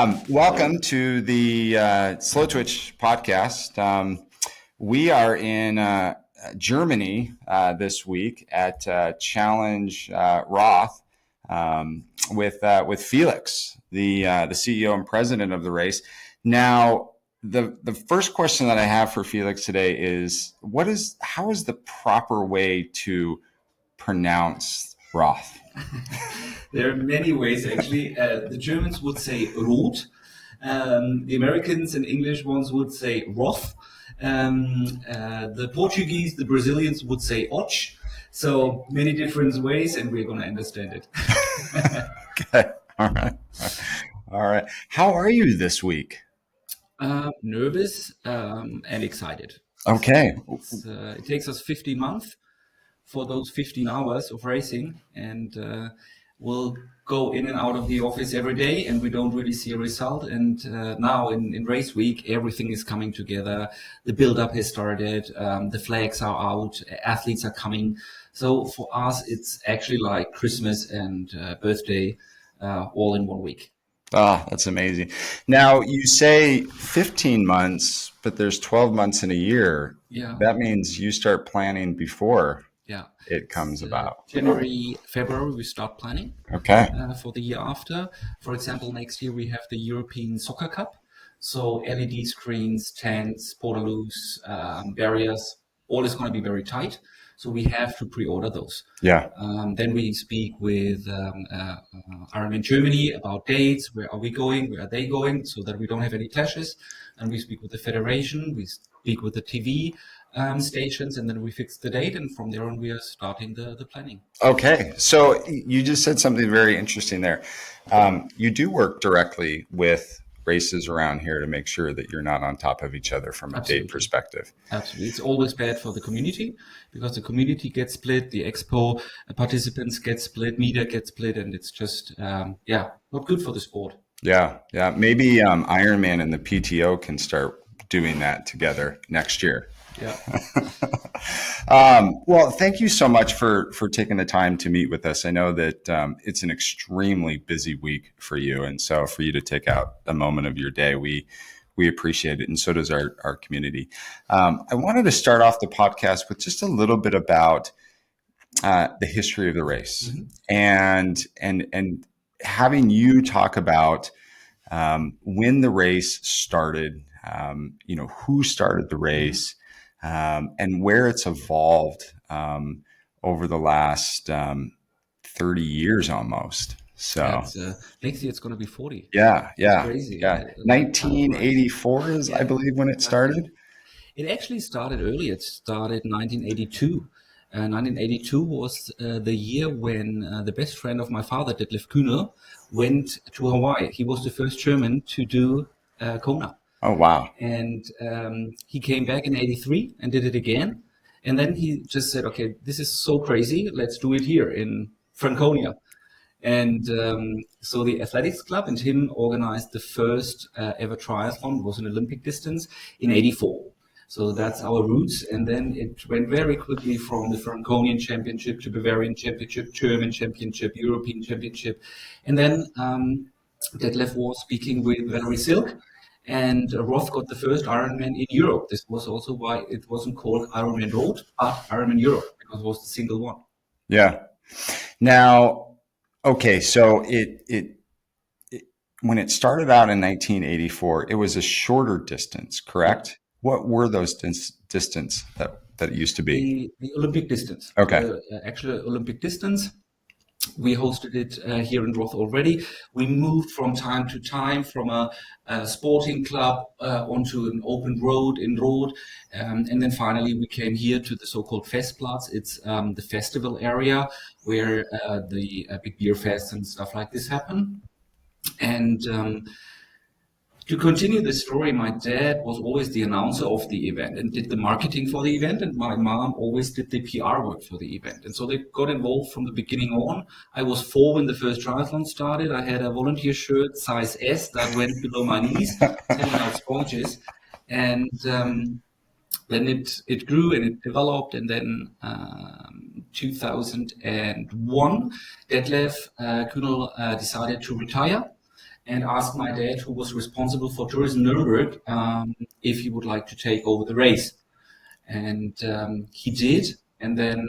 Welcome to the Slowtwitch podcast. We are in Germany this week at Challenge Roth with Felix, the CEO and president of the race. Now, the first question that I have for Felix today is how is the proper way to pronounce Roth? There are many ways, actually. The Germans would say Roth. The Americans and English ones would say Roth. The Portuguese, the Brazilians would say Och. So many different ways, and we're going to understand it. Okay. All right. How are you this week? Nervous and excited. Okay. It takes us 15 months for those 15 hours of racing, and we'll go in and out of the office every day, and we don't really see a result. And now in race week, everything is coming together. The build-up has started. The flags are out. Athletes are coming. So for us, it's actually like Christmas and birthday all in 1 week. Ah, that's amazing. Now, you say 15 months, but there's 12 months in a year. Yeah. That means you start planning before it comes about. January, February, we start planning. Okay. For the year after. For example, next year we have the European Soccer Cup. So LED screens, tents, portaloos, barriers, all is going to be very tight. So we have to pre-order those. Yeah. Then we speak with Roth Germany about dates. Where are we going? Where are they going? So that we don't have any clashes. And we speak with the federation. We speak with the TV stations, and then we fix the date. And from there on, we are starting the planning. Okay. So you just said something very interesting there. You do work directly with races around here to make sure that you're not on top of each other from a date perspective. Absolutely. It's always bad for the community because the community gets split, the expo participants get split, media gets split, and it's just, not good for the sport. Yeah. Maybe Ironman and the PTO can start doing that together next year. Yeah. Well, thank you so much for taking the time to meet with us. I know that it's an extremely busy week for you. And so for you to take out a moment of your day, we appreciate it. And so does our community. I wanted to start off the podcast with just a little bit about the history of the race, mm-hmm. and having you talk about when the race started, who started the race, and where it's evolved over the last 30 years almost. So next year it's going to be 40. Yeah. Crazy. Yeah. 1984 is, I believe, when it started. It actually started early. It started 1982. 1982 was the year when the best friend of my father, Detlef Kühne, went to Hawaii. He was the first German to do Kona. Oh, wow. And he came back in 83 and did it again. And then he just said, okay, this is so crazy. Let's do it here in Franconia. And so the athletics club and him organized the first ever triathlon. It was an Olympic distance in 84. So that's our roots. And then it went very quickly from the Franconian Championship to Bavarian Championship, German Championship, European Championship. And then Detlef was speaking with Valerie Silk. And Roth got the first Ironman in Europe. This was also why it wasn't called Ironman Roth, but Ironman Europe, because it was the single one. Yeah. Now, okay, so it when it started out in 1984, it was a shorter distance, correct? What were those distance that it used to be? The Olympic distance. Okay. Actually, Olympic distance. We hosted it here in Roth already. We moved from time to time from a sporting club onto an open road in Roth. And then finally we came here to the so-called Festplatz. It's the festival area where the big beer fests and stuff like this happen. And to continue the story, my dad was always the announcer of the event and did the marketing for the event, and my mom always did the PR work for the event. And so they got involved from the beginning on. I was 4 when the first triathlon started. I had a volunteer shirt, size S, that went below my knees, selling out sponges. And then it grew and it developed, and then 2001, Detlef Kühne decided to retire. and asked my dad, who was responsible for tourism Nuremberg, if he would like to take over the race. And he did. And then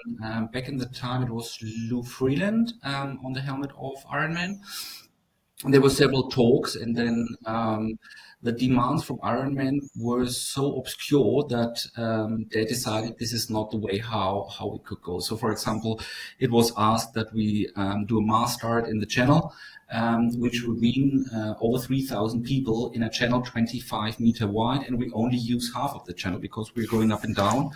back in the time, it was Lou Freeland on the helmet of Ironman. There were several talks, and then the demands from Ironman were so obscure that they decided this is not the way how we could go. So, for example, it was asked that we do a mass start in the channel, which would mean over 3,000 people in a channel 25-meter wide, and we only use half of the channel because we're going up and down.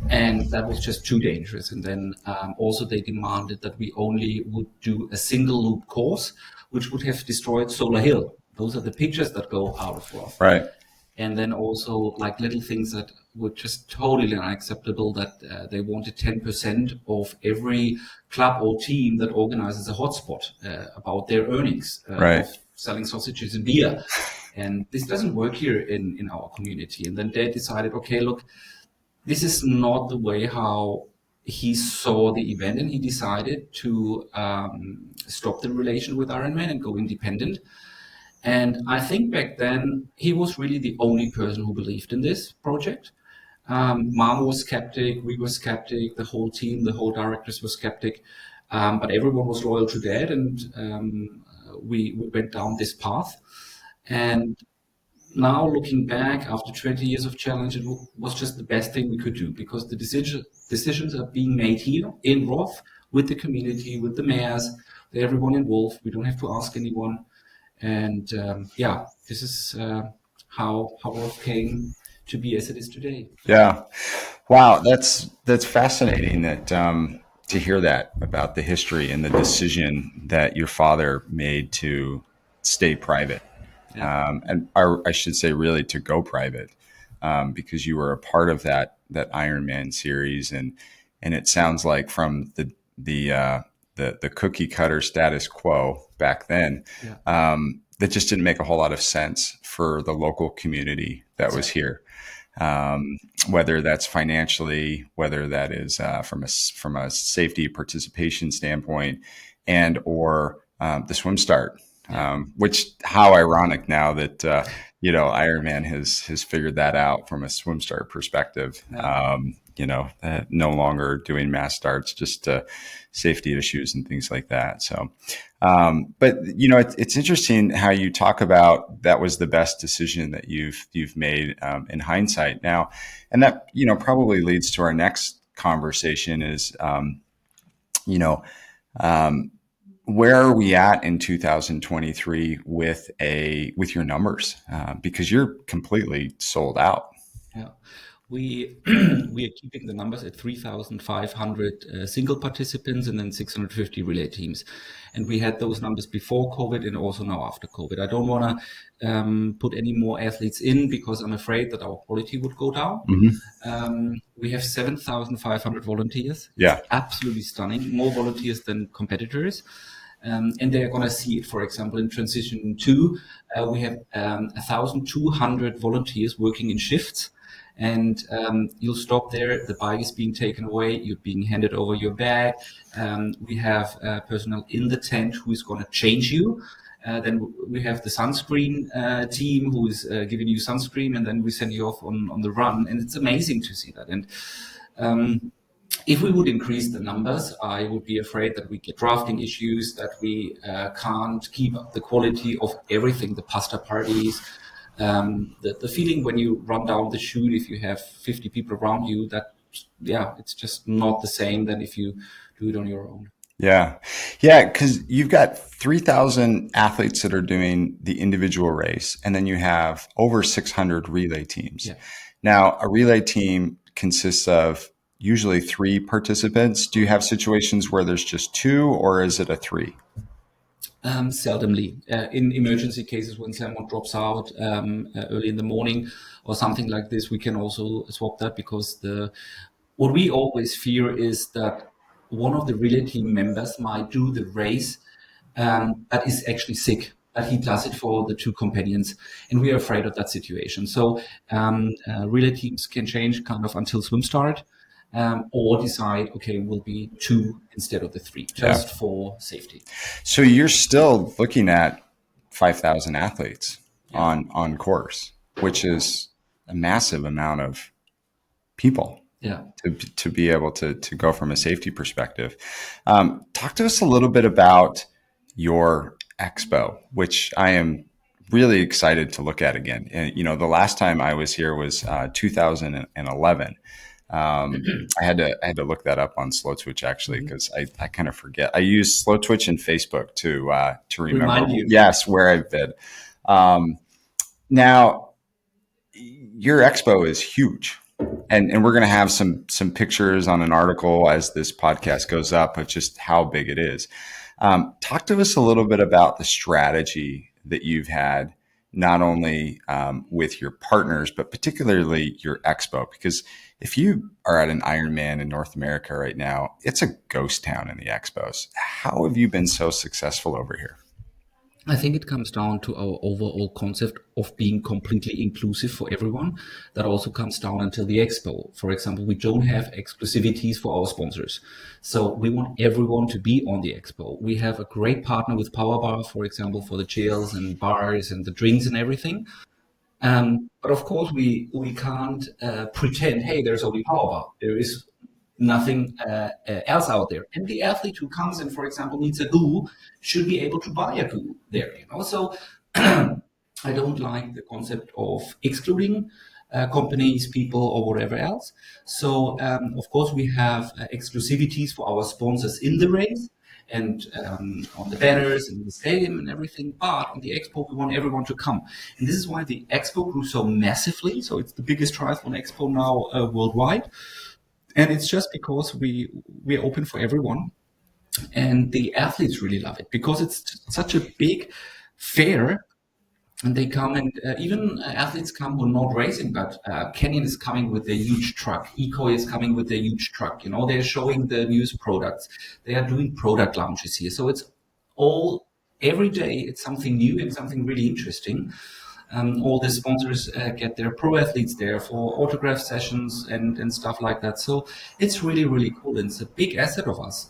And that was just too dangerous. And then also they demanded that we only would do a single loop course, which would have destroyed Solar Hill. Those are the pictures that go out of Roth. Right. And then also like little things that were just totally unacceptable, that they wanted 10% of every club or team that organizes a hotspot about their earnings of selling sausages and beer. And this doesn't work here in our community. And then they decided, okay, look, this is not the way how he saw the event, and he decided to stop the relation with Ironman and go independent. And I think back then he was really the only person who believed in this project. Mom was skeptic, we were skeptic, the whole team, the whole directors were skeptic, but everyone was loyal to Dad, and we went down this path. And now looking back after 20 years of challenge, it was just the best thing we could do, because the decisions are being made here in Roth with the community, with the mayors, with everyone involved. We don't have to ask anyone. And this is how Roth came to be as it is today. Yeah. Wow. That's fascinating that to hear that about the history and the decision that your father made to stay private. Yeah. And I should say really to go private, because you were a part of that Ironman series, and it sounds like from the cookie cutter status quo back then, that just didn't make a whole lot of sense for the local community that was here, whether that's financially, whether that is from a safety participation standpoint, and or the swim start. Which how ironic now that Ironman has figured that out from a swim start perspective. No longer doing mass starts, just safety issues and things like that. So, but it's interesting how you talk about that was the best decision that you've made in hindsight now, and that probably leads to our next conversation is where are we at in 2023 with your numbers? Because you're completely sold out. Yeah, we are keeping the numbers at 3,500 single participants and then 650 relay teams, and we had those numbers before COVID and also now after COVID. I don't want to put any more athletes in because I'm afraid that our quality would go down. Mm-hmm. We have 7,500 volunteers. Yeah, it's absolutely stunning. More volunteers than competitors. And they're going to see it, for example, in Transition 2, we have 1,200 volunteers working in shifts. And you'll stop there, the bike is being taken away, you're being handed over your bag. We have personnel in the tent who is going to change you. Then we have the sunscreen team who is giving you sunscreen, and then we send you off on the run. And it's amazing to see that. And if we would increase the numbers, I would be afraid that we get drafting issues, that we can't keep up the quality of everything, the pasta parties, the feeling when you run down the chute, if you have 50 people around you, that, it's just not the same than if you do it on your own. Yeah. Yeah. Because you've got 3,000 athletes that are doing the individual race, and then you have over 600 relay teams. Yeah. Now, a relay team consists of usually 3 participants. Do you have situations where there's just 2, or is it a 3? Seldomly. In emergency cases, when someone drops out early in the morning or something like this, we can also swap that, because what we always fear is that one of the relay team members might do the race that is actually sick, that he does it for the 2 companions, and we are afraid of that situation. So relay teams can change kind of until swim start, or decide, okay, we'll be 2 instead of the 3, just for safety. So you're still looking at 5,000 athletes on course, which is a massive amount of people to be able to go from a safety perspective. Talk to us a little bit about your expo, which I am really excited to look at again. And, the last time I was here was 2011. I had to look that up on Slowtwitch actually, because I kind of forget. I use Slowtwitch and Facebook to remember. Remind you. Yes, where I've been. Now, your expo is huge, and we're going to have some pictures on an article as this podcast goes up of just how big it is. Talk to us a little bit about the strategy that you've had, not only with your partners, but particularly your expo, because if you are at an Ironman in North America right now, it's a ghost town in the expos. How have you been so successful over here? I think it comes down to our overall concept of being completely inclusive for everyone. That also comes down until the expo. For example, we don't have exclusivities for our sponsors. So we want everyone to be on the expo. We have a great partner with Power Bar, for example, for the chills and bars and the drinks and everything. But of course, we can't pretend, hey, there's only Power Bar. There is nothing else out there. And the athlete who comes in, for example, needs a goo, should be able to buy a goo there. So I don't like the concept of excluding companies, people, or whatever else. So of course, we have exclusivities for our sponsors in the race and on the banners and the stadium and everything. But on the expo, we want everyone to come. And this is why the expo grew so massively. So it's the biggest triathlon expo now worldwide. And it's just because we're open for everyone. And the athletes really love it because it's such a big fair. And they come, and even athletes come who are not racing, but Canyon is coming with their huge truck. Ecoy is coming with their huge truck. They're showing the newest products. They are doing product launches here. So it's every day it's something new and something really interesting. All the sponsors get their pro athletes there for autograph sessions and stuff like that. So it's really, really cool. And it's a big asset of us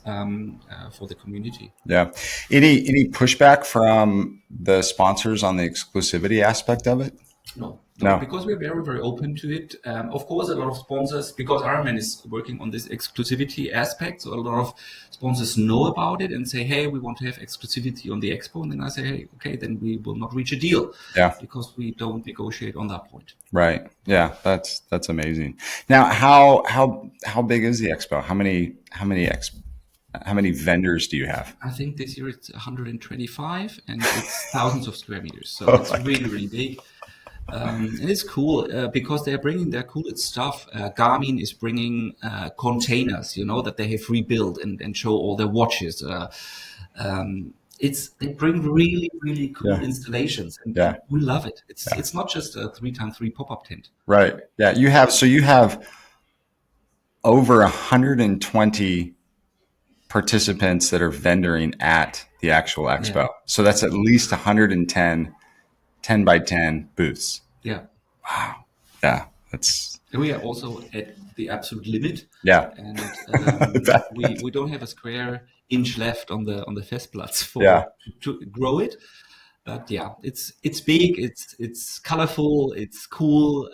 for the community. Yeah. Any pushback from the sponsors on the exclusivity aspect of it? No, because we're very, very open to it. Of course, a lot of sponsors, because Ironman is working on this exclusivity aspect, so a lot of sponsors know about it and say, hey, we want to have exclusivity on the expo. And then I say, hey, okay, then we will not reach a deal. Yeah. Because we don't negotiate on that point. Right. Yeah. That's amazing. Now, how big is the expo? How many vendors do you have? I think this year it's 125 and it's thousands of square meters. So it's really, really big. And it's cool because they're bringing their coolest stuff. Garmin is bringing containers, that they have rebuilt and show all their watches. They bring really, really cool installations, and we love it. It's not just a 3x3 pop-up tent. Right. Yeah. You have over 120 participants that are vendoring at the actual expo. Yeah. So that's at least 110 10 by 10 booths. Yeah. Wow. Yeah. And we are also at the absolute limit. Yeah. And we don't have a square inch left on the Festplatz to grow it. But yeah, it's big, it's colorful, it's cool.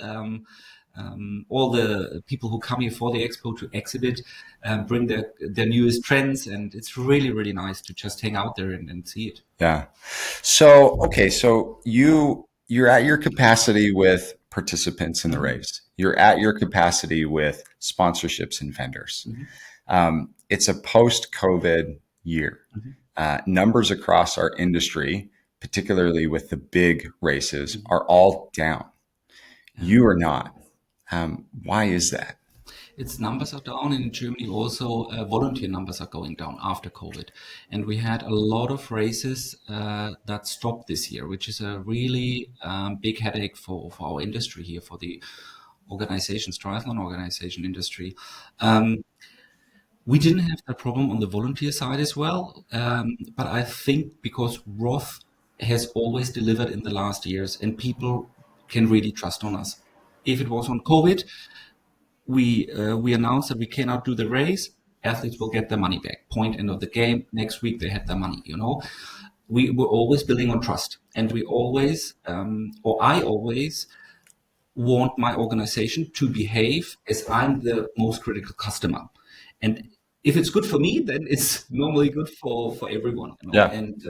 All the people who come here for the expo to exhibit bring their newest trends, and it's really, really nice to just hang out there and see it. Yeah. So, okay. So you're at your capacity with participants in the race. You're at your capacity with sponsorships and vendors. Mm-hmm. It's a post-COVID year. Mm-hmm. Numbers across our industry, particularly with the big races, mm-hmm. are all down. Yeah. You are not. Why is that? Its numbers are down, and in Germany also volunteer numbers are going down after COVID. And we had a lot of races that stopped this year, which is a really big headache for our industry here, for the triathlon organization industry. We didn't have that problem on the volunteer side as well. But I think because Roth has always delivered in the last years, and people can really trust on us. If it was on COVID, we announced that we cannot do the race. Athletes will get their money back. Point, end of the game. Next week they had their money. we were always building on trust, and we always, or I always want my organization to behave as I'm the most critical customer. And if it's good for me, then it's normally good for everyone. Yeah. And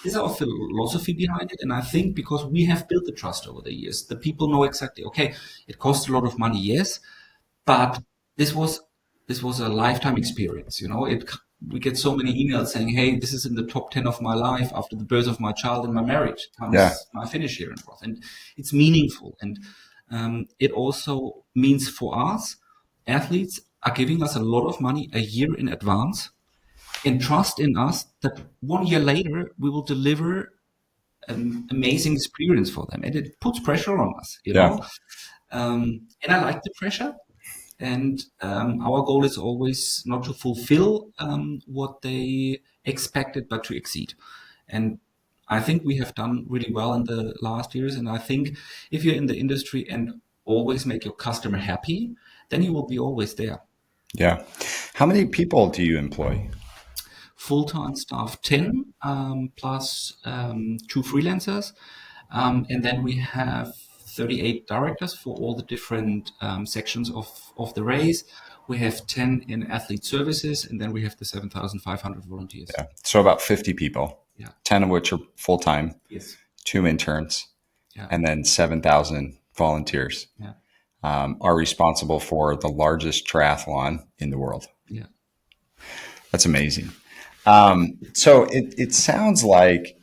this is our philosophy behind it. And I think because we have built the trust over the years, the people know exactly, okay, it costs a lot of money, yes, but this was a lifetime experience. We get so many emails saying, "Hey, this is in the top 10 of my life after the birth of my child and my marriage Yeah. comes my finish here in Roth," and it's meaningful. And it also means for us, athletes are giving us a lot of money a year in advance and trust in us that 1 year later we will deliver an amazing experience for them. And it puts pressure on us, Yeah. And I like the pressure. And our goal is always not to fulfill what they expected, but to exceed. And I think we have done really well in the last years. And I think if you're in the industry and always make your customer happy, then you will be always there. Yeah. How many people do you employ? Full-time staff 10 plus 2 freelancers. And then we have 38 directors for all the different sections of the race. We have 10 in athlete services, and then we have the 7,500 volunteers. Yeah. So about 50 people, Yeah. 10 of which are full-time, Yes. 2 interns, Yeah. and then 7,000 volunteers Yeah. are responsible for the largest triathlon in the world. Yeah. That's amazing. So it sounds like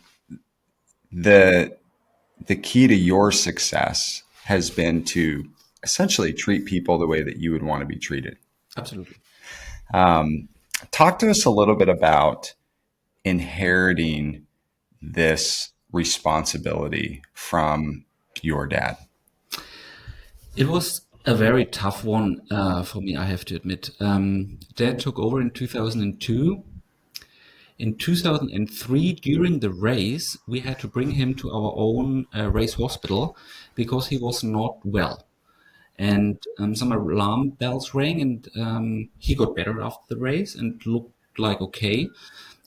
the key to your success has been to essentially treat people the way that you would want to be treated. Absolutely. Talk to us a little bit about inheriting this responsibility from your dad. It was a very tough one for me, I have to admit. Dad took over in 2002. In 2003, during the race, we had to bring him to our own race hospital because he was not well. And some alarm bells rang, and he got better after the race and looked like okay.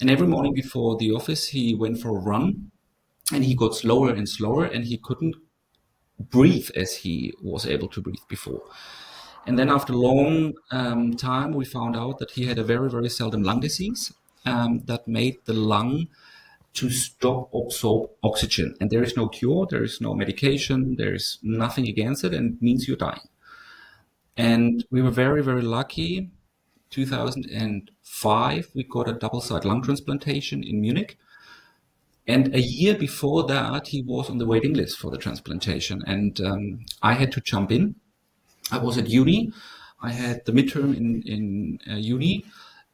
And every morning before the office, he went for a run, and he got slower and slower, and he couldn't breathe as he was able to breathe before. And then after a long time, we found out that he had a very, very seldom lung disease that made the lung to stop absorb oxygen. And there is no cure, there is no medication, there is nothing against it, and it means you're dying. And we were very, very lucky. 2005, we got a double-side lung transplantation in Munich. And a year before that, he was on the waiting list for the transplantation. And I had to jump in. I was at uni. I had the midterm in uni.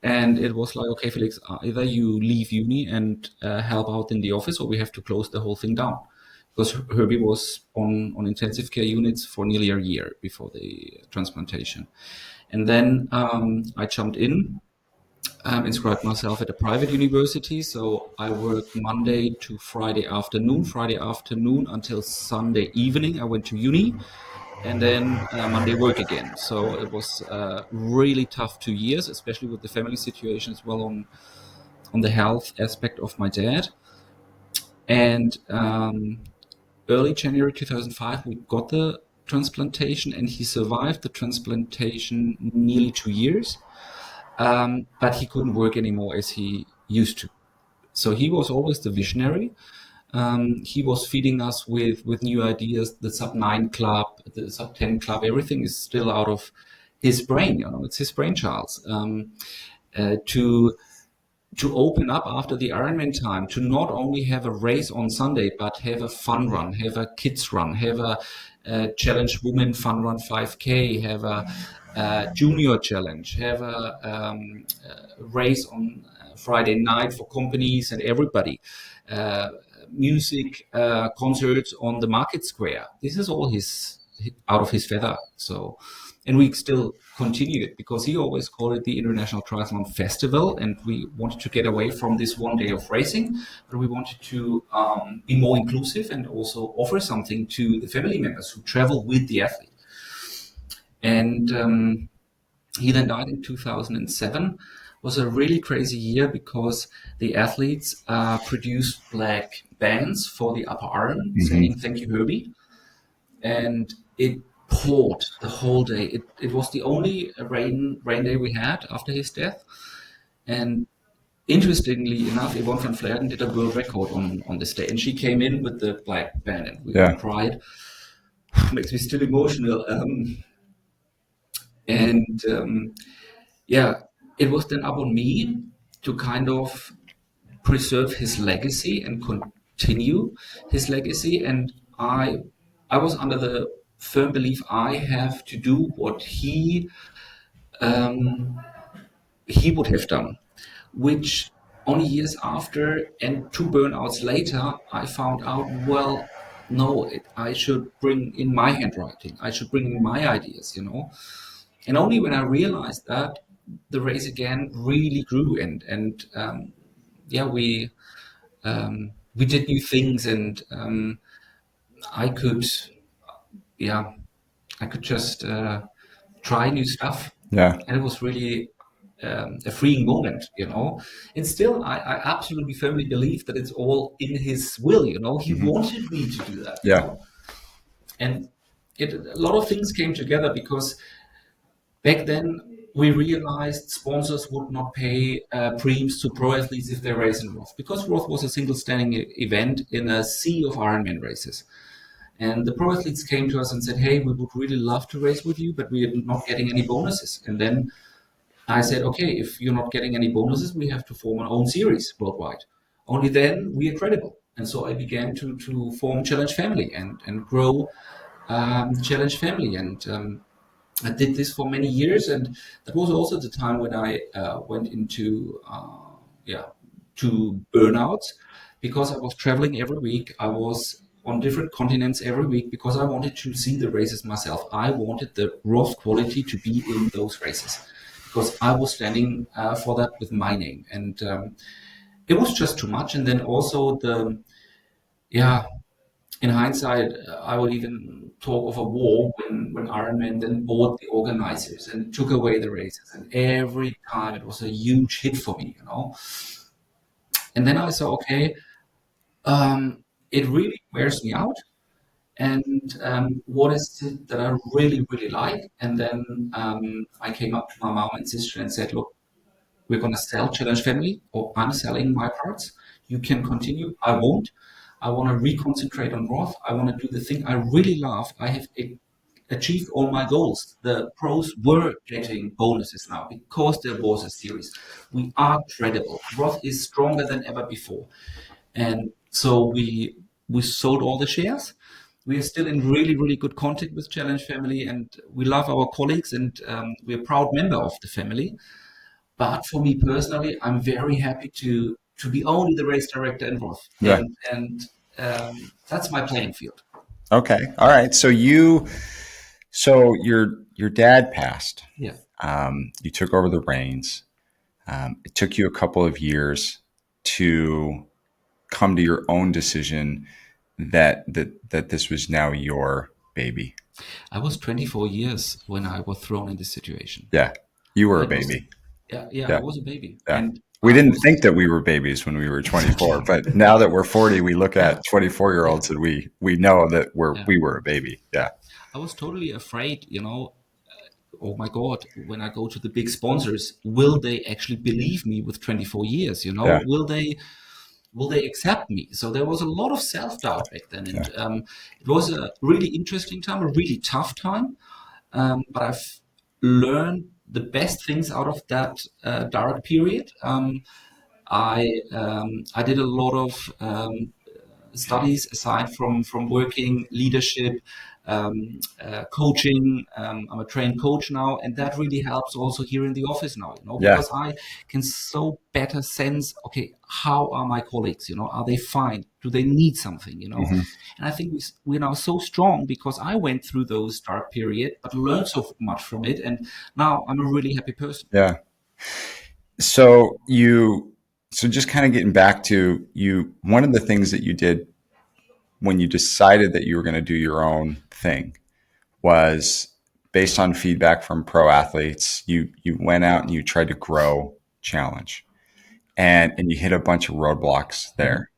And it was like, okay, Felix, either you leave uni and help out in the office, or we have to close the whole thing down. Because Herbie was on intensive care units for nearly a year before the transplantation. And then I jumped in, inscribed myself at a private university. So I worked Monday to Friday afternoon until Sunday evening. I went to uni. And then Monday work again. So it was really tough 2 years, especially with the family situation as well on the health aspect of my dad. And early January 2005, we got the transplantation, and he survived the transplantation nearly 2 years, but he couldn't work anymore as he used to. So he was always the visionary. He was feeding us with new ideas. The sub-9 club, the sub-10 club, everything is still out of his brain. It's his brainchild. To open up after the Ironman time, to not only have a race on Sunday, but have a fun run, have a kids run, have a challenge women fun run 5K, have a junior challenge, have a race on Friday night for companies and everybody. Music concerts on the market square. This is all out of his feather. So, and we still continue it because he always called it the International Triathlon Festival, and we wanted to get away from this one day of racing, but we wanted to be more inclusive and also offer something to the family members who travel with the athlete. And He then died in 2007. Was a really crazy year because the athletes produced black bands for the upper arm Hmm. saying "Thank you, Herbie," and it poured the whole day. It was the only rain day we had after his death. And interestingly enough, Yvonne van Vleuten did a world record on this day, and she came in with the black band, and we all Yeah. cried. Makes me still emotional. And yeah, it was then up on me to kind of preserve his legacy and continue his legacy. And I was under the firm belief I have to do what um, he would have done, which only years after and two burnouts later, I found out, well, no, I should bring in my handwriting. I should bring in my ideas, you know. And only when I realized that, the race again really grew. And yeah, we did new things, and I could, yeah, I could just try new stuff. Yeah. And it was really a freeing moment, you know. And still, I absolutely firmly believe that it's all in his will, you know. He Hmm. wanted me to do that, you Yeah. know. And a lot of things came together because back then we realized sponsors would not pay premiums to pro athletes if they race in Roth, because Roth was a single standing event in a sea of Ironman races. And the pro athletes came to us and said, "Hey, we would really love to race with you, but we are not getting any bonuses." And then I said, "Okay, if you're not getting any bonuses, we have to form our own series worldwide. Only then we are credible." And so I began to form Challenge Family and grow Challenge Family. And I did this for many years. And that was also the time when I went into, yeah, to burnouts, because I was traveling every week. I was on different continents every week because I wanted to see the races myself. I wanted the Roth quality to be in those races because I was standing for that with my name. And it was just too much. And then also yeah, in hindsight, I would even talk of a war when Ironman then bought the organizers and took away the races. And every time it was a huge hit for me, you know. And then I saw, okay, it really wears me out. And what is it that I really, really like? And then I came up to my mom and sister and said, "Look, we're going to sell Challenge Family, or I'm selling my parts. You can continue. I won't. I want to reconcentrate on Roth. I want to do the thing I really love. I have achieved all my goals. The pros were getting bonuses now because there was a series. We are credible. Roth is stronger than ever before." And so we sold all the shares. We are still in really, really good contact with Challenge Family, and we love our colleagues, and we're a proud member of the family. But for me personally, I'm very happy to be only the race director involved, Yeah. and that's my playing field. Okay. All right. So your dad passed. Yeah, You took over the reins. It took you a couple of years to come to your own decision that this was now your baby. I was 24 years when I was thrown in this situation. Yeah. You were a That was baby. yeah, I Yeah. was a baby, Yeah. and We I didn't was think that we were babies when we were 24, exactly but now that we're 40, we look yeah, at 24-year-olds yeah, and we know that yeah. we were a baby. Yeah. I was totally afraid, you know. Oh my God, when I go to the big sponsors, will they actually believe me with 24 years? You know, Yeah. will they accept me? So there was a lot of self-doubt back then. Yeah. And it was a really interesting time, a really tough time. But I've learned the best things out of that dark period. I did a lot of studies aside from working leadership, coaching. I'm a trained coach now, and that really helps also here in the office now, you know, Yeah. because I can so better sense, okay, how are my colleagues, you know, are they fine? Do they need something, you know? Hmm. And I think we're now so strong because I went through those dark period, but learned so much from it. And now I'm a really happy person. Yeah. So so just kind of getting back to you, one of the things that you did when you decided that you were going to do your own thing was based on feedback from pro athletes, you went out and you tried to grow Challenge, and you hit a bunch of roadblocks there.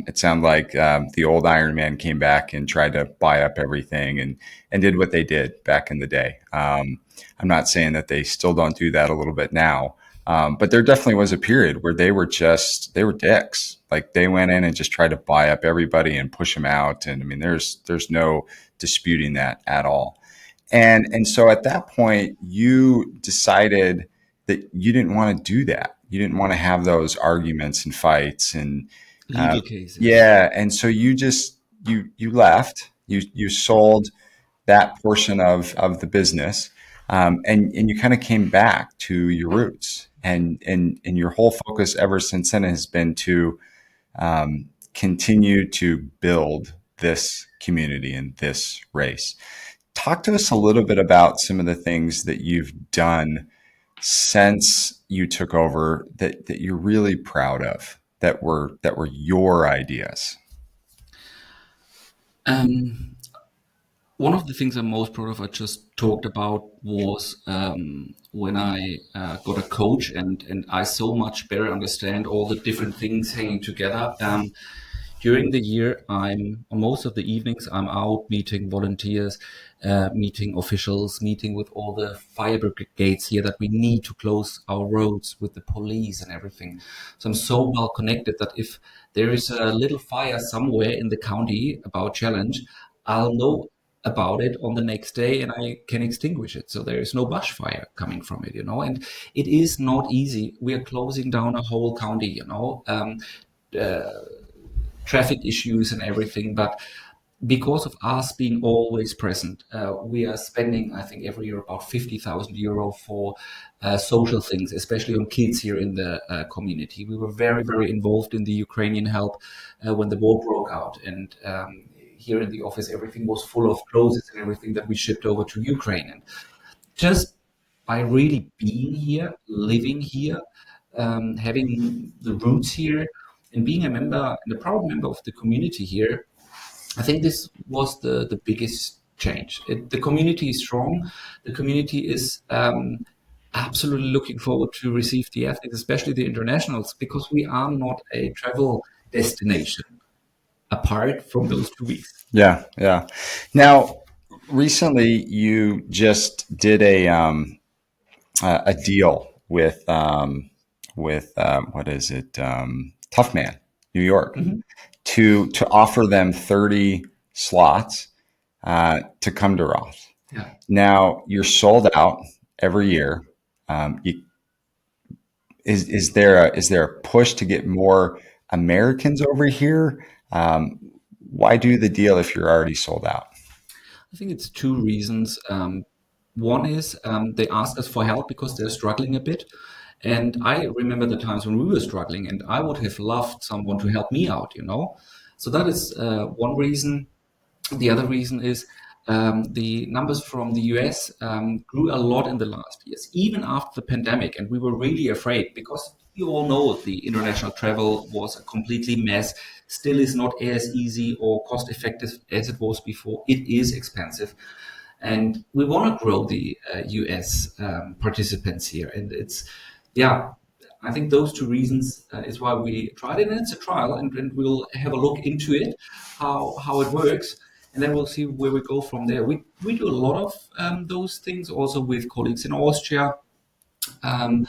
It sounded like the old Ironman came back and tried to buy up everything and did what they did back in the day. I'm not saying that they still don't do that a little bit now, but there definitely was a period where they were dicks. Like they went in and just tried to buy up everybody and push them out. And I mean, there's no disputing that at all. And so at that point, you decided that you didn't want to do that. You didn't want to have those arguments and fights and Legal cases. yeah. And so you left. You sold that portion of the business, and you kind of came back to your roots. And your whole focus ever since then has been to continue to build this community and this race. Talk to us a little bit about some of the things that you've done since you took over that you're really proud of, that were your ideas. Um, One of the things I'm most proud of, I just talked about, was when I got a coach, and I so much better understand all the different things hanging together. During the year, I'm on most of the evenings, I'm out meeting volunteers, meeting officials, meeting with all the fire brigades here that we need to close our roads with the police and everything. So I'm so well connected that if there is a little fire somewhere in the county about Challenge, I'll know about it on the next day and I can extinguish it. So there is no bush fire coming from it, and it is not easy. We are closing down a whole county, traffic issues and everything. But because of us being always present, we are spending, I think, every year about 50,000 euro for social things, especially on kids here in the community. We were very, very involved in the Ukrainian help when the war broke out. And here in the office, everything was full of clothes and everything that we shipped over to Ukraine. And just by really being here, living here, having the roots here, and being a member and a proud member of the community here, I think this was the biggest change. The community is strong. The community is absolutely looking forward to receive the athletes, especially the internationals, because we are not a travel destination apart from those 2 weeks. Yeah, yeah. Now, recently you just did a deal with what is it? Tough Man, New York, Mhm. to offer them 30 slots to come to Roth. Yeah. Now you're sold out every year. Is there a push to get more Americans over here? Why do the deal if you're already sold out? I think it's two reasons. One is they ask us for help because they're struggling a bit. And I remember the times when we were struggling, and I would have loved someone to help me out. So that is one reason. The other reason is the numbers from the US grew a lot in the last years, even after the pandemic. And we were really afraid because you all know the international travel was a completely mess, still is not as easy or cost effective as it was before. It is expensive. And we want to grow the US participants here. And yeah, I think those two reasons is why we tried it. And it's a trial, and we'll have a look into it, how it works. And then we'll see where we go from there. We do a lot of those things also with colleagues in Austria, um,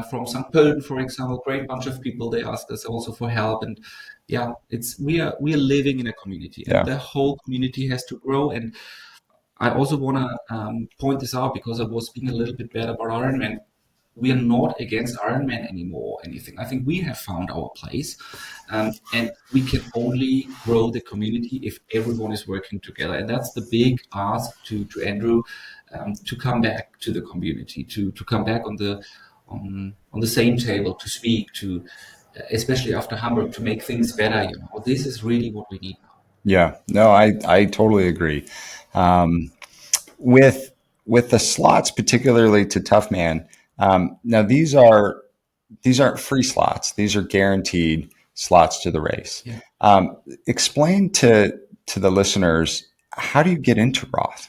from St. Pölten, for example. Great bunch of people. They asked us also for help, and yeah, we are living in a community, and Yeah, the whole community has to grow. And I also want to point this out because I was being a little bit bad about Ironman. We are not against Ironman anymore or anything. I think we have found our place, and we can only grow the community if everyone is working together. And that's the big ask to Andrew, to come back to the community, to come back on the same table, to speak to, especially after Hamburg, to make things better. This is really what we need now. yeah. No, I totally agree. Um, with the slots, particularly to Tough Man. Now these aren't free slots; these are guaranteed slots to the race. Yeah. Explain to the listeners, how do you get into Roth?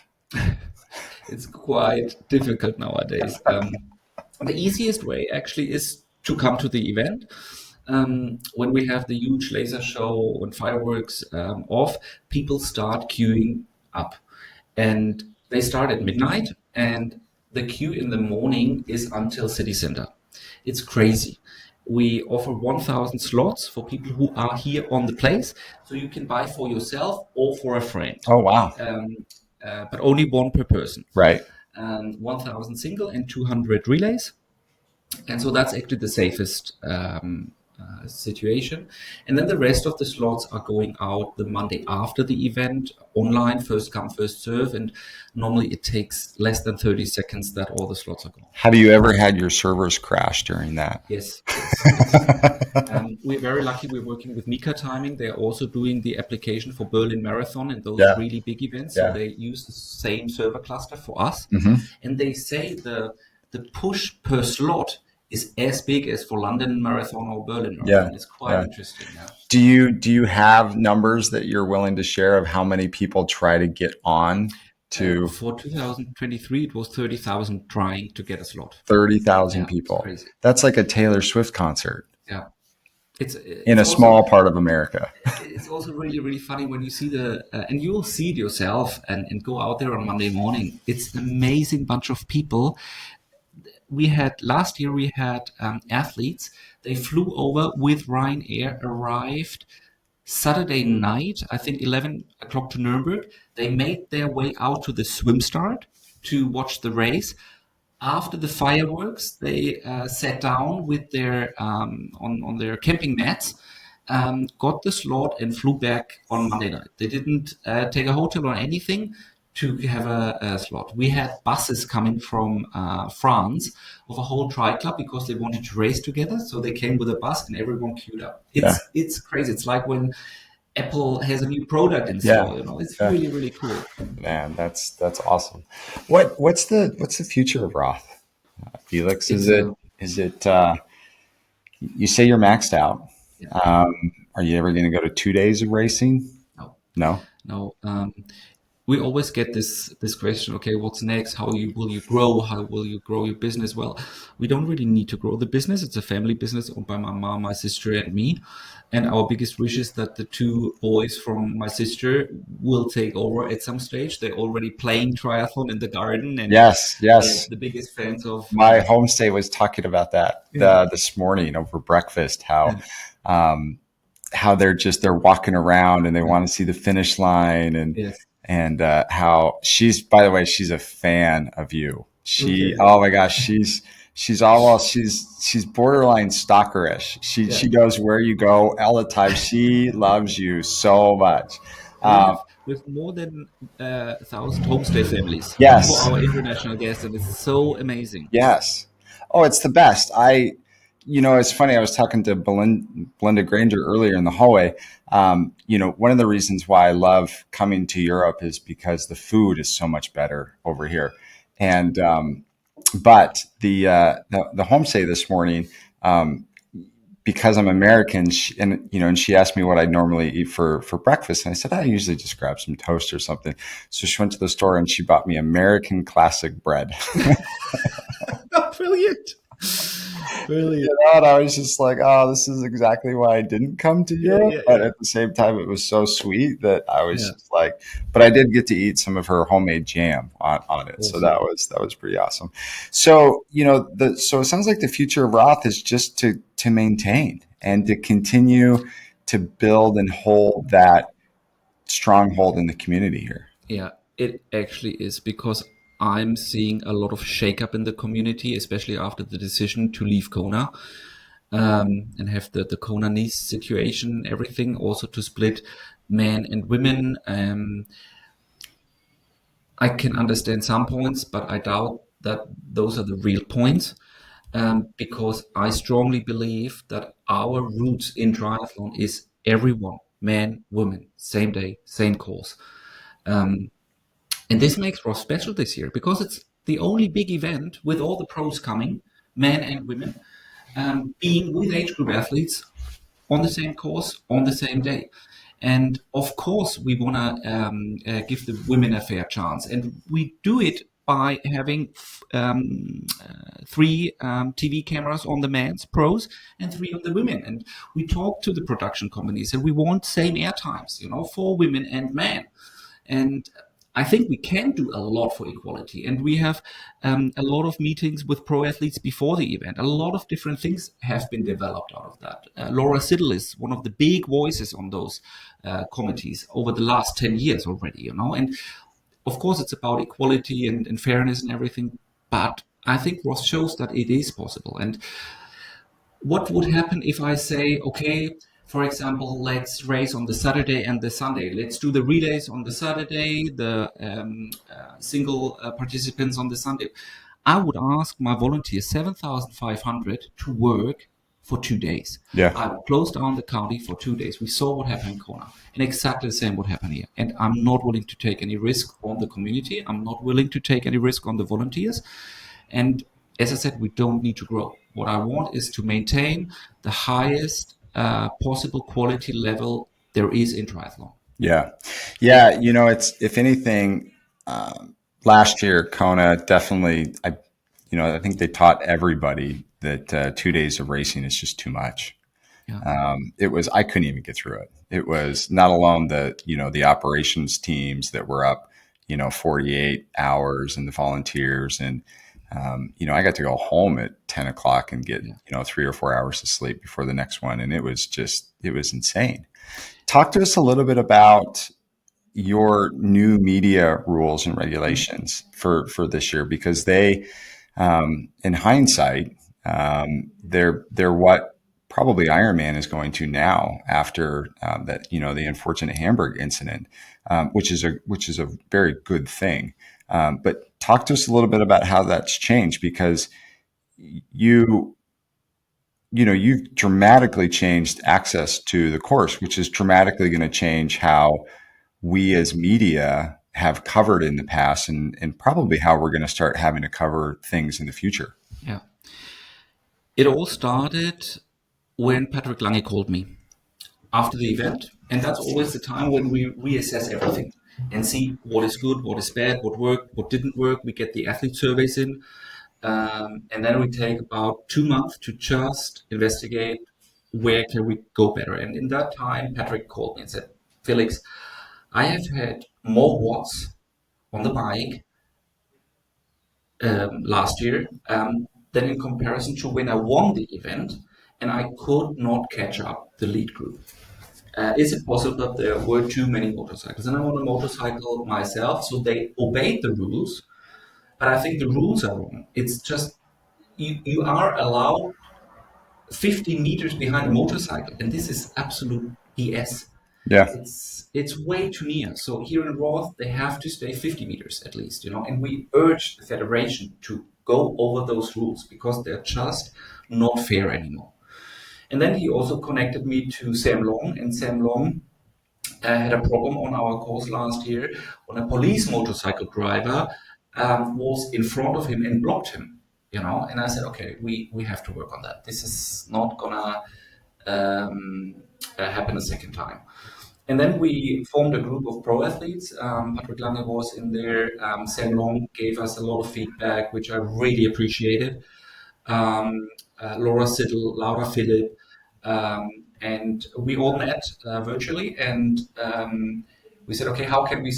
It's quite difficult nowadays. The easiest way actually is to come to the event. When we have the huge laser show and fireworks off, people start queuing up. And they start at midnight, and the queue in the morning is until city center. It's crazy. We offer 1,000 slots for people who are here on the place, so you can buy for yourself or for a friend. Oh, wow. But only one per person. Right. 1,000 single and 200 relays. And so that's actually the safest situation. And then the rest of the slots are going out the Monday after the event, online, first come, first serve. And normally it takes less than 30 seconds that all the slots are gone. Have you ever had your servers crash during that? Yes. We're very lucky. We're working with Mika Timing. They're also doing the application for Berlin Marathon and those really big events. So they use the same server cluster for us. And they say the push per slot is as big as for London Marathon or Berlin Marathon. It's quite interesting. Do you have numbers that you're willing to share of how many people try to get on to? For 2023, it was 30,000 trying to get a slot. 30,000 people. Crazy. That's like a Taylor Swift concert. Yeah. It's in a small part of America. It's also really, really funny when you see and you will see it yourself and go out there on Monday morning. It's an amazing bunch of people. Last year we had athletes. They flew over with Ryanair, arrived Saturday night, I think 11 o'clock to Nuremberg. They made their way out to the swim start to watch the race. After the fireworks, they sat down with their on their camping mats, got the slot, and flew back on Monday night. They didn't take a hotel or anything to have a slot. We had buses coming from France of a whole tri club because they wanted to race together. So they came with a bus and everyone queued up. It's crazy. It's like when Apple has a new product in store. It's really, really cool. Man, that's awesome. What's the future of Roth, Felix? Is it you say you're maxed out? Yeah. Are you ever going to go to 2 days of racing? No. We always get this question, okay, what's next? Will you grow? How will you grow your business? Well, we don't really need to grow the business. It's a family business owned by my mom, my sister, and me. And our biggest wish is that the two boys from my sister will take over at some stage. They're already playing triathlon in the garden. And yes. The biggest fans of... My homestay was talking about that this morning over breakfast, how they're walking around and they want to see the finish line. And how she's a fan of you. Oh my gosh, she's borderline stalkerish. She goes where you go all the time. She loves you so much. With more than 1,000 homestay families for our international guests, and it's so amazing. Yes. Oh, it's the best. It's funny. I was talking to Belinda Granger earlier in the hallway. One of the reasons why I love coming to Europe is because the food is so much better over here. And but the homestay this morning, because I'm American, and she asked me what I normally eat for breakfast, and I said I usually just grab some toast or something. So she went to the store and she bought me American classic bread. Brilliant. Brilliant. And I was just like, oh, this is exactly why I didn't come to Europe. But at the same time, it was so sweet that I was just like, but I did get to eat some of her homemade jam on it. So that was pretty awesome. So, so it sounds like the future of Roth is just to maintain and to continue to build and hold that stronghold in the community here. Yeah, it actually is, because I'm seeing a lot of shakeup in the community, especially after the decision to leave Kona and have the Kona niece situation, everything, also to split men and women. I can understand some points, but I doubt that those are the real points, because I strongly believe that our roots in triathlon is everyone, man, woman, same day, same course. And this makes Roth special this year because it's the only big event with all the pros coming, men and women, being with age group athletes on the same course on the same day. And of course, we want to give the women a fair chance. And we do it by having 3 TV cameras on the men's pros and 3 on the women. And we talked to the production companies and we want same air times, for women and men. And I think we can do a lot for equality. And we have a lot of meetings with pro athletes before the event. A lot of different things have been developed out of that. Laura Siddle is one of the big voices on those committees over the last 10 years already, And of course, it's about equality and fairness and everything. But I think Roth shows that it is possible. And what would happen if I say, okay, for example, let's race on the Saturday and the Sunday. Let's do the relays on the Saturday, the single participants on the Sunday. I would ask my volunteers, 7,500, to work for 2 days. Yeah. I would close down the county for 2 days. We saw what happened in Kona, and exactly the same would happen here. And I'm not willing to take any risk on the community. I'm not willing to take any risk on the volunteers. And as I said, we don't need to grow. What I want is to maintain the highest possible quality level there is in triathlon. Yeah. It's, if anything, last year, Kona definitely, I think they taught everybody that 2 days of racing is just too much. Yeah. I couldn't even get through it. It was not alone the operations teams that were up, 48 hours and the volunteers. And, I got to go home at 10 o'clock and get, 3 or 4 hours of sleep before the next one. And it was insane. Talk to us a little bit about your new media rules and regulations for this year, because they, in hindsight, they're what probably Ironman is going to now after that, the unfortunate Hamburg incident, which is a very good thing. But talk to us a little bit about how that's changed, because you've dramatically changed access to the course, which is dramatically going to change how we as media have covered in the past and probably how we're going to start having to cover things in the future. Yeah. It all started when Patrick Lange called me after the event. And that's always the time when we reassess everything and see what is good, what is bad, what worked, what didn't work. We get the athlete surveys in. And then we take about 2 months to just investigate where can we go better. And in that time, Patrick called me and said, Felix, I have had more watts on the bike last year than in comparison to when I won the event, and I could not catch up the lead group. Is it possible that there were too many motorcycles? And I'm on a motorcycle myself, so they obeyed the rules, but I think the rules are wrong. It's just, you are allowed 50 meters behind a motorcycle, and this is absolute BS. Yeah. It's way too near. So here in Roth, they have to stay 50 meters at least, and we urge the federation to go over those rules because they're just not fair anymore. And then he also connected me to Sam Long, and Sam Long had a problem on our course last year when a police motorcycle driver was in front of him and blocked him, and I said, okay, we have to work on that. This is not gonna happen a second time. And then we formed a group of pro athletes. Patrick Lange was in there. Sam Long gave us a lot of feedback, which I really appreciated. Laura Siddle, Laura Philipp, and we all met virtually, and we said, okay, how can we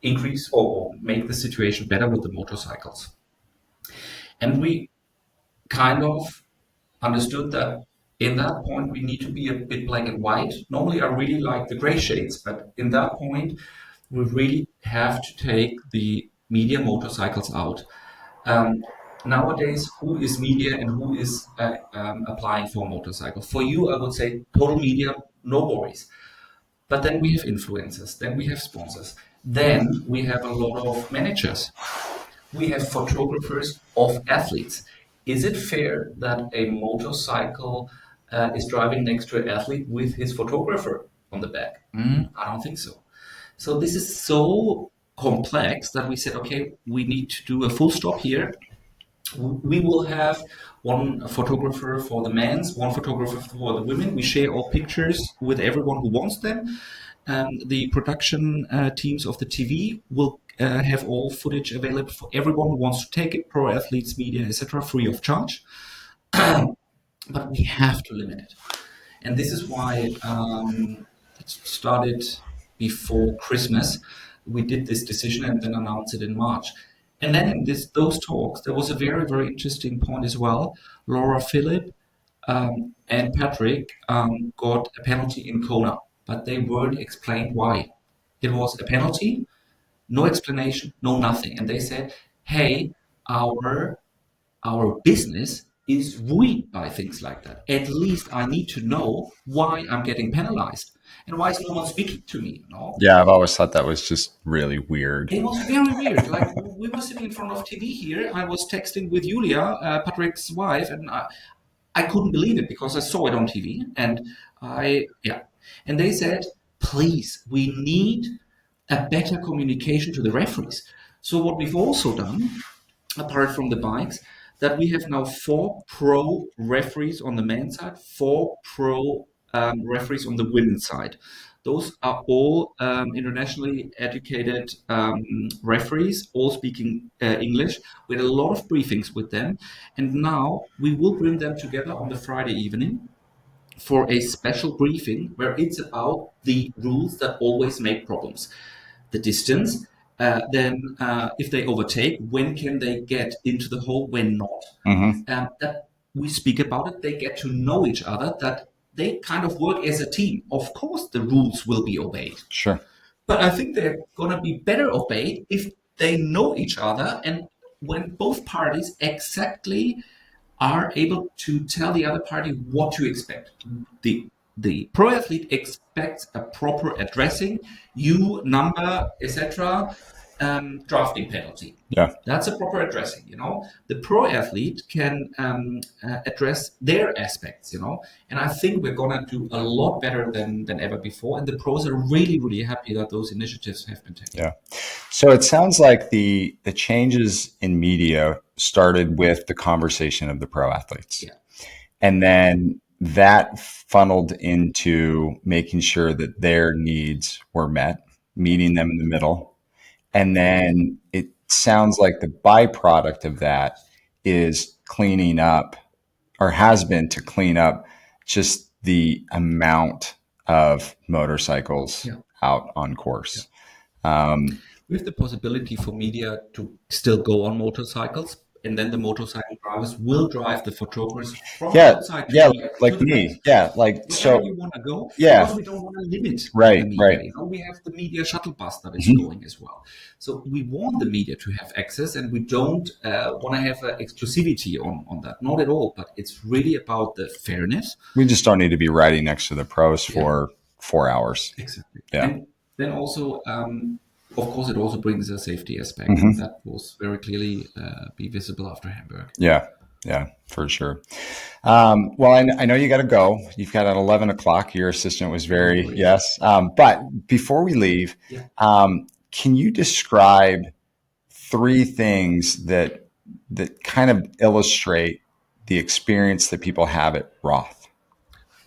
increase or make the situation better with the motorcycles? And we kind of understood that in that point, we need to be a bit black and white. Normally, I really like the gray shades, but in that point, we really have to take the media motorcycles out. Nowadays, who is media and who is applying for a motorcycle? For you, I would say total media, no worries. But then we have influencers, then we have sponsors, then we have a lot of managers. We have photographers of athletes. Is it fair that a motorcycle is driving next to an athlete with his photographer on the back? I don't think so. So this is so complex that we said, okay, we need to do a full stop here. We will have one photographer for the men's, one photographer for the women. We share all pictures with everyone who wants them. The production teams of the TV will have all footage available for everyone who wants to take it, pro athletes, media, etc., free of charge. But we have to limit it. And this is why it started before Christmas. We did this decision and then announced it in March. And then in those talks, there was a very, very interesting point as well. Laura Philipp and Patrick got a penalty in Kona, but they weren't explained why. It was a penalty, no explanation, no nothing. And they said, hey, our business is ruined by things like that. At least I need to know why I'm getting penalized. And why is no one speaking to me? Yeah, I've always thought that was just really weird. It was very weird. Like, we were sitting in front of TV here. I was texting with Julia, Patrick's wife, and I couldn't believe it because I saw it on TV. And and they said, please, we need a better communication to the referees. So what we've also done, apart from the bikes, that we have now 4 pro referees on the men's side, 4 pro referees on the women's side. Those are all internationally educated referees, all speaking English. We had a lot of briefings with them. And now we will bring them together on the Friday evening for a special briefing where it's about the rules that always make problems. The distance, then if they overtake, when can they get into the hole, when not. That we speak about it, they get to know each other, that they kind of work as a team. Of course, the rules will be obeyed. Sure. But I think they're going to be better obeyed if they know each other, and when both parties exactly are able to tell the other party what to expect. The pro athlete expects a proper addressing, number, etc., drafting penalty. Yeah. That's a proper addressing, The pro athlete can address their aspects, And I think we're going to do a lot better than ever before. And the pros are really, really happy that those initiatives have been taken. Yeah. So it sounds like the changes in media started with the conversation of the pro athletes. Yeah. And then that funneled into making sure that their needs were met, meeting them in the middle. And then it sounds like the byproduct of that is cleaning up, or has been to clean up, just the amount of motorcycles out on course. We have the possibility for media to still go on motorcycles, and then the motorcycle drivers will drive the photographers from outside like me. Yeah, like wherever you want to go. Yeah, because we don't want to limit right, the media. Right. We have the media shuttle bus that is going as well. So we want the media to have access, and we don't want to have exclusivity on that. Not at all. But it's really about the fairness. We just don't need to be riding next to the pros for 4 hours. Exactly. Yeah. And then also. Of course, it also brings a safety aspect that was very clearly be visible after Hamburg. Yeah, for sure. Well, I know you got to go. You've got at 11 o'clock. Your assistant was yes. But before we leave, can you describe 3 things that kind of illustrate the experience that people have at Roth?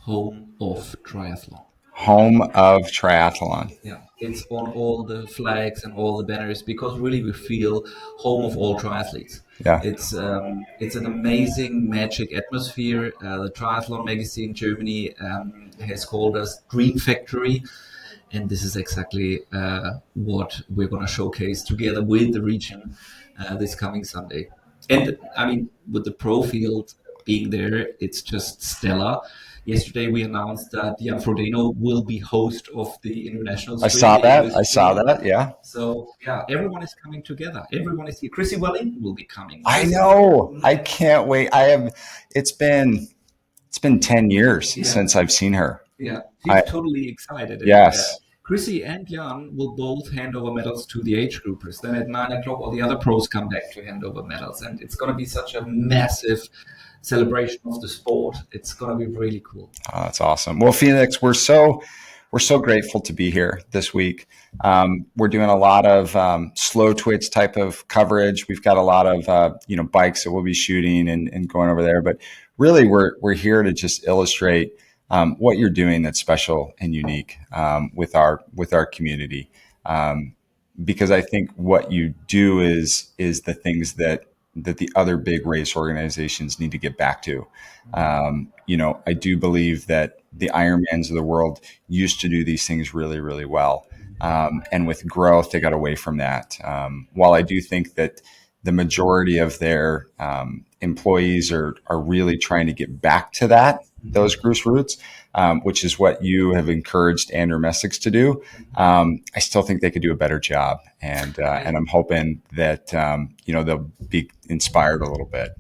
Home of triathlon. Home of triathlon. Yeah, it's on all the flags and all the banners because really we feel home of all triathletes. Yeah, it's an amazing magic atmosphere. The Triathlon magazine Germany has called us Dream Factory, and this is exactly what we're going to showcase together with the region this coming Sunday. And I mean, with the pro field being there, it's just stellar. Yesterday, we announced that Jan Frodeno will be host of the international. I saw that. Yeah. So everyone is coming together. Everyone is here. Chrissy Welling will be coming. I know. I can't wait. It's been 10 years since I've seen her. Yeah, she's totally excited. Yes. Chrissy and Jan will both hand over medals to the age groupers. Then at 9 o'clock, all the other pros come back to hand over medals, and it's going to be such a massive celebration of the sport. It's going to be really cool. Oh, that's awesome. Well, Felix, we're so grateful to be here this week. We're doing a lot of Slowtwitch type of coverage. We've got a lot of bikes that we'll be shooting and going over there. But really, we're here to just illustrate what you're doing that's special and unique with our community. because I think what you do is the things that the other big race organizations need to get back to. I do believe that the Ironmans of the world used to do these things really, really well. And with growth, they got away from that. While I do think that the majority of their employees are really trying to get back to those grassroots, which is what you have encouraged Andrew Messick to do. I still think they could do a better job, and I'm hoping that they'll be inspired a little bit.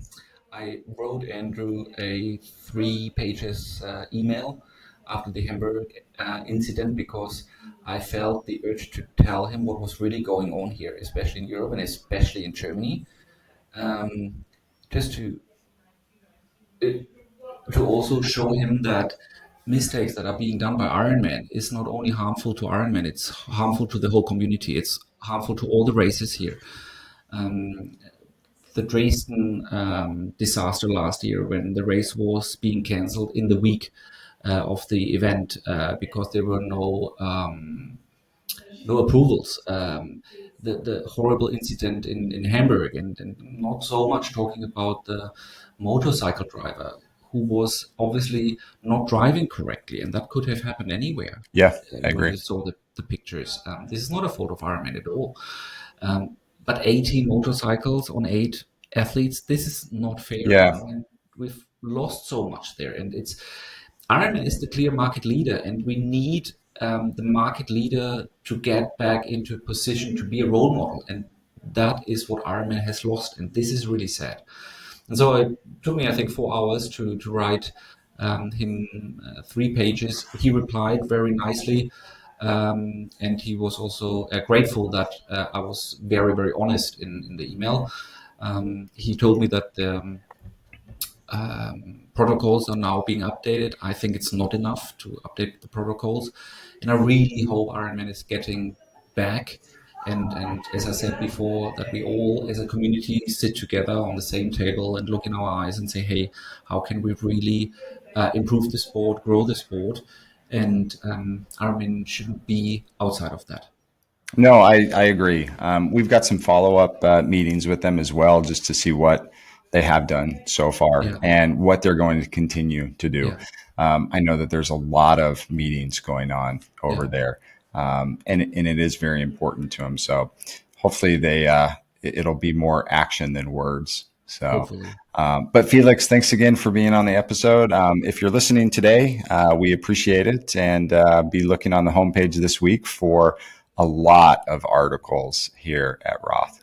I wrote Andrew a 3 pages email after the Hamburg incident because I felt the urge to tell him what was really going on here, especially in Europe and especially in Germany. Just to also show him that mistakes that are being done by Ironman is not only harmful to Ironman, it's harmful to the whole community. It's harmful to all the races here. The Dresden disaster last year, when the race was being cancelled in the week of the event because there were no approvals. The horrible incident in Hamburg, and not so much talking about the motorcycle driver who was obviously not driving correctly, and that could have happened anywhere. Yeah, I When agree. you saw the pictures, this is not a fault of Ironman at all. But 18 motorcycles on 8 athletes, this is not fair. Yeah, And we've lost so much there, and Ironman is the clear market leader, and we need the market leader to get back into a position to be a role model, and that is what Ironman has lost, and this is really sad. And so it took me, I think, 4 hours to write him 3 pages. He replied very nicely, and he was also grateful that I was very, very honest in the email. He told me that the protocols are now being updated. I think it's not enough to update the protocols, and I really hope Ironman is getting back. And as I said before, that we all as a community sit together on the same table and look in our eyes and say, hey, how can we really improve the sport, grow the sport? And Ironman shouldn't be outside of that. no, I agree. We've got some follow up meetings with them as well, just to see what they have done so far Yeah, and what they're going to continue to do. yeah, I know that there's a lot of meetings going on over yeah. there, and it is very important to them. So hopefully it'll be more action than words. So, Hopefully. but Felix, thanks again for being on the episode. If you're listening today, we appreciate it, and be looking on the homepage this week for a lot of articles here at Roth.